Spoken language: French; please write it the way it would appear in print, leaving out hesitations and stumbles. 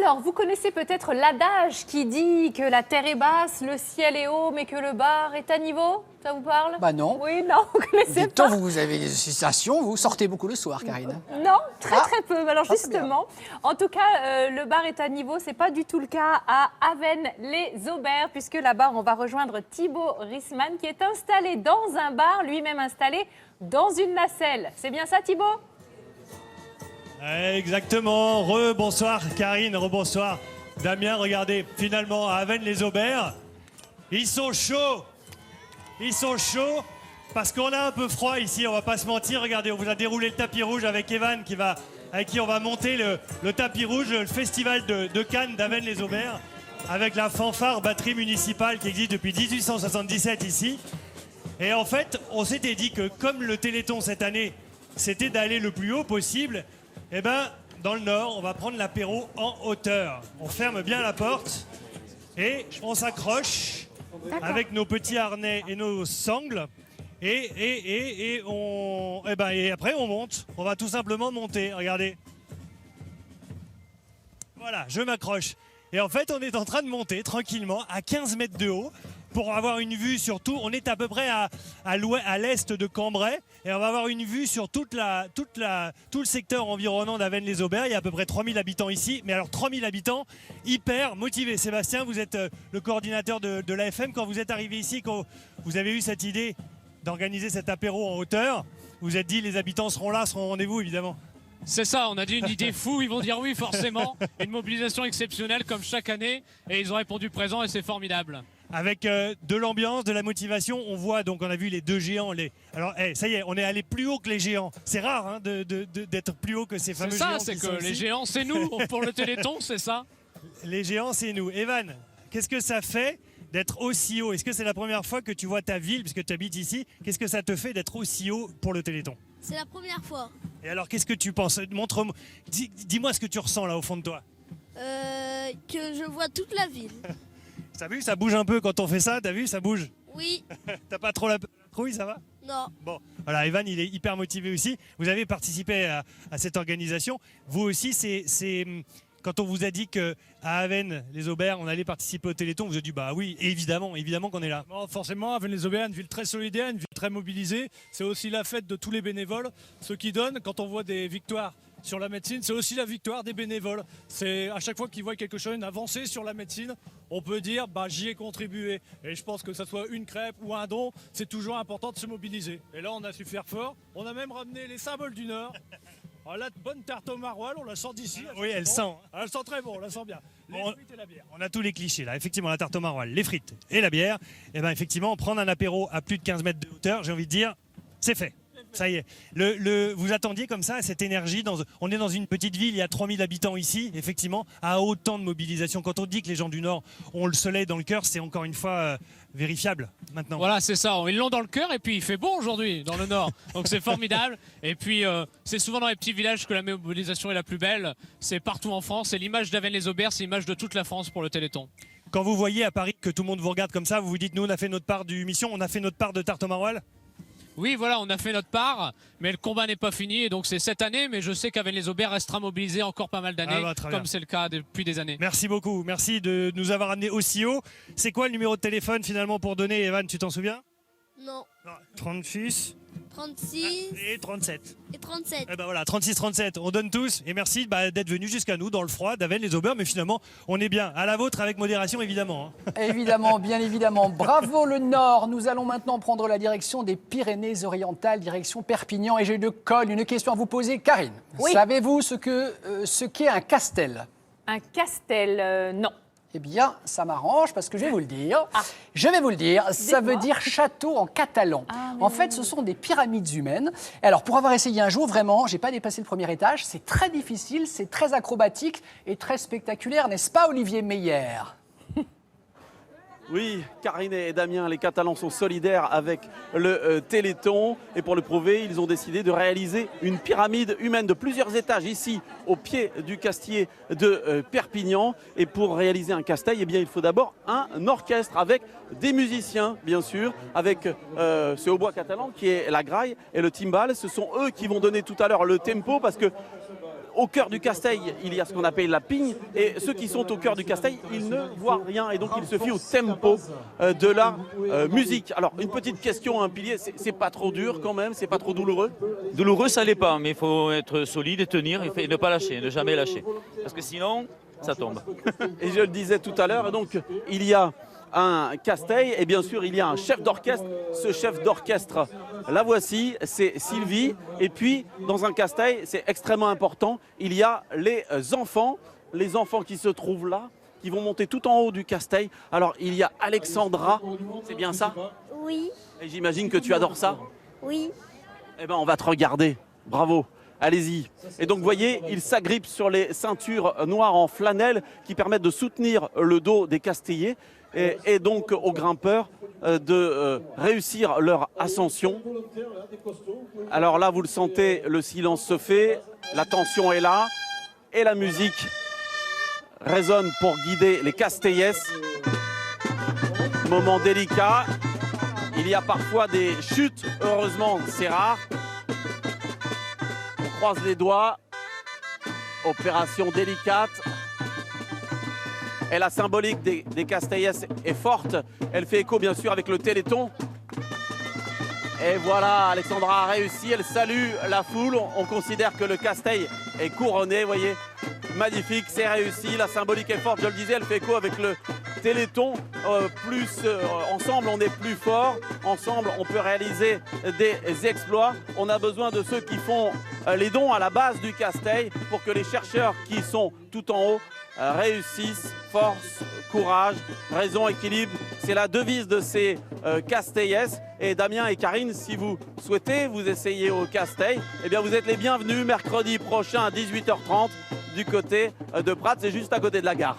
Alors, vous connaissez peut-être l'adage qui dit que la terre est basse, le ciel est haut, mais que le bar est à niveau. Ça vous parle? Bah non. Oui, non, vous connaissez Pourtant, pas. vous avez des associations, vous sortez beaucoup le soir, Karine. Non, très peu. Alors Ah, c'est bien. justement, en tout cas, le bar est à niveau. C'est pas du tout le cas à Avesnes-les-Aubert, puisque là-bas, on va rejoindre Thibaut Rissman, qui est installé dans un bar, lui-même installé dans une nacelle. C'est bien ça, Thibaut? Exactement. Rebonsoir Karine, rebonsoir Damien. Regardez, finalement à Avesnes-les-Aubert, ils sont chauds. Ils sont chauds parce qu'on a un peu froid ici, on va pas se mentir. Regardez, on vous a déroulé le tapis rouge avec Evan avec qui on va monter le tapis rouge, le festival de Cannes d'Avesnes-les-Aubert, avec la fanfare batterie municipale qui existe depuis 1877 ici. Et en fait, on s'était dit que comme le Téléthon cette année, c'était d'aller le plus haut possible, eh ben, dans le Nord, on va prendre l'apéro en hauteur. On ferme bien la porte et on s'accroche avec nos petits harnais et nos sangles. Et après, on monte. On va tout simplement monter. Regardez. Voilà, je m'accroche. Et en fait, on est en train de monter tranquillement à 15 mètres de haut pour avoir une vue sur tout. On est à peu près à l'est de Cambrai et on va avoir une vue sur tout le secteur environnant d'Avesnes-les-Aubert. Il y a à peu près 3000 habitants ici, mais alors 3000 habitants hyper motivés. Sébastien, vous êtes le coordinateur de l'AFM. Quand vous êtes arrivé ici, quand vous avez eu cette idée d'organiser cet apéro en hauteur, vous vous êtes dit les habitants seront là, seront au rendez-vous évidemment. C'est ça, on a dit une idée fou, ils vont dire oui forcément. Une mobilisation exceptionnelle comme chaque année et ils ont répondu présent et c'est formidable. Avec de l'ambiance, de la motivation, on voit donc, on a vu les deux géants. Alors, ça y est, on est allé plus haut que les géants. C'est rare hein, d'être plus haut que ces fameux géants. C'est ça, c'est que les géants, c'est nous. Pour le Téléthon, c'est ça. Les géants, c'est nous. Evan, qu'est-ce que ça fait d'être aussi haut? Est-ce que c'est la première fois que tu vois ta ville, puisque tu habites ici? Qu'est-ce que ça te fait d'être aussi haut pour le Téléthon? C'est la première fois. Et alors, qu'est-ce que tu penses? Montre-moi, dis-moi ce que tu ressens là au fond de toi. Que je vois toute la ville. T'as vu, ça bouge un peu quand on fait ça, t'as vu, ça bouge. Oui. T'as pas trop la trouille, ça va? Non. Bon, voilà, Evan, il est hyper motivé aussi. Vous avez participé à cette organisation. Vous aussi, c'est quand on vous a dit qu'à Avesnes-les-Aubert, on allait participer au Téléthon, vous avez dit bah oui, évidemment qu'on est là. Non, forcément, Avesnes-les-Aubert, une ville très solidaire, une ville très mobilisée. C'est aussi la fête de tous les bénévoles. Ceux qui donnent, quand on voit des victoires sur la médecine, c'est aussi la victoire des bénévoles. C'est à chaque fois qu'ils voient quelque chose, une avancée sur la médecine, on peut dire bah, j'y ai contribué. Et je pense que ça soit une crêpe ou un don, c'est toujours important de se mobiliser. Et là, on a su faire fort. On a même ramené les symboles du Nord. Alors la bonne tarte au maroilles, on la sort d'ici. Oui, elle sent. Elle sent très bon, on la sent bien. Les frites et la bière. On a tous les clichés là. Effectivement, la tarte au maroilles, les frites et la bière. Et bien effectivement, prendre un apéro à plus de 15 mètres de hauteur, j'ai envie de dire, c'est fait. Ça y est. Vous attendiez comme ça cette énergie on est dans une petite ville, il y a 3000 habitants ici, effectivement, à autant de mobilisation. Quand on dit que les gens du Nord ont le soleil dans le cœur, c'est encore une fois vérifiable maintenant. Voilà, c'est ça. Ils l'ont dans le cœur et puis il fait beau aujourd'hui dans le Nord. Donc c'est formidable. Et puis c'est souvent dans les petits villages que la mobilisation est la plus belle. C'est partout en France. C'est l'image d'Avesnes-les-Aubert, c'est l'image de toute la France pour le Téléthon. Quand vous voyez à Paris que tout le monde vous regarde comme ça, vous vous dites nous on a fait notre part du mission, on a fait notre part de tarte au maroilles. Oui, voilà, on a fait notre part, mais le combat n'est pas fini. Et donc c'est cette année, mais je sais qu'Avesnes-les-Aubert restera mobilisé encore pas mal d'années, comme c'est le cas depuis des années. Merci beaucoup, merci de nous avoir amenés aussi haut. C'est quoi le numéro de téléphone finalement pour donner, Evan, tu t'en souviens? Non. 36 36 et 37. et 37. Et ben voilà, 36-37, on donne tous. Et merci d'être venus jusqu'à nous dans le froid d'Avesnes-les-Aubert. Mais finalement, on est bien. À la vôtre avec modération, évidemment. Évidemment, bien évidemment. Bravo le Nord. Nous allons maintenant prendre la direction des Pyrénées-Orientales, direction Perpignan. Et j'ai une colle, une question à vous poser. Karine, Oui. savez-vous ce qu'est un castel? Un castel, non. Eh bien, ça m'arrange parce que je vais vous le dire. Je vais vous le dire, ça veut dire château en catalan. En fait, ce sont des pyramides humaines. Et alors, pour avoir essayé un jour, vraiment, j'ai pas dépassé le premier étage. C'est très difficile, c'est très acrobatique et très spectaculaire, n'est-ce pas, Olivier Meyer? Oui, Karine et Damien, les Catalans sont solidaires avec le Téléthon. Et pour le prouver, ils ont décidé de réaliser une pyramide humaine de plusieurs étages ici, au pied du Castier de Perpignan. Et pour réaliser un castel, eh bien, il faut d'abord un orchestre avec des musiciens, bien sûr, avec ce hautbois catalan qui est la graille et le timbal. Ce sont eux qui vont donner tout à l'heure le tempo parce que au cœur du Casteil, il y a ce qu'on appelle la pigne. Et ceux qui sont au cœur du Casteil, ils ne voient rien. Et donc, ils se fient au tempo de la musique. Alors, une petite question, un pilier, c'est pas trop dur quand même? C'est pas trop douloureux? Douloureux, ça l'est pas, mais il faut être solide et tenir et ne pas lâcher, ne jamais lâcher. Parce que sinon, ça tombe. Et je le disais tout à l'heure, donc il y a un Casteil et bien sûr il y a un chef d'orchestre. Ce chef d'orchestre, la voici, c'est Sylvie. Et puis dans un Casteil, c'est extrêmement important, il y a les enfants qui se trouvent là, qui vont monter tout en haut du Casteil. Alors il y a Alexandra, c'est bien ça? Oui, Et j'imagine que tu adores ça? oui. Eh bien on va te regarder, bravo. Allez-y. Et donc, vous voyez, il s'agrippe sur les ceintures noires en flanelle qui permettent de soutenir le dos des Castellers et donc aux grimpeurs de réussir leur ascension. Alors là, vous le sentez, le silence se fait, la tension est là et la musique résonne pour guider les Castellers. Moment délicat. Il y a parfois des chutes. Heureusement, c'est rare. Croise les doigts, opération délicate. Et la symbolique des Castellers est forte. Elle fait écho bien sûr avec le Téléthon. Et voilà, Alexandra a réussi, elle salue la foule. On considère que le Casteil est couronné, vous voyez. Magnifique, c'est réussi, la symbolique est forte, je le disais, elle fait écho avec le Téléthon. Ensemble, on est plus fort. Ensemble, on peut réaliser des exploits. On a besoin de ceux qui font les dons à la base du Casteil pour que les chercheurs qui sont tout en haut réussissent. Force, courage, raison, équilibre. C'est la devise de ces Castellers. Et Damien et Karine, si vous souhaitez vous essayer au Casteil, eh bien vous êtes les bienvenus mercredi prochain à 18h30 du côté de Prat. C'est juste à côté de la gare.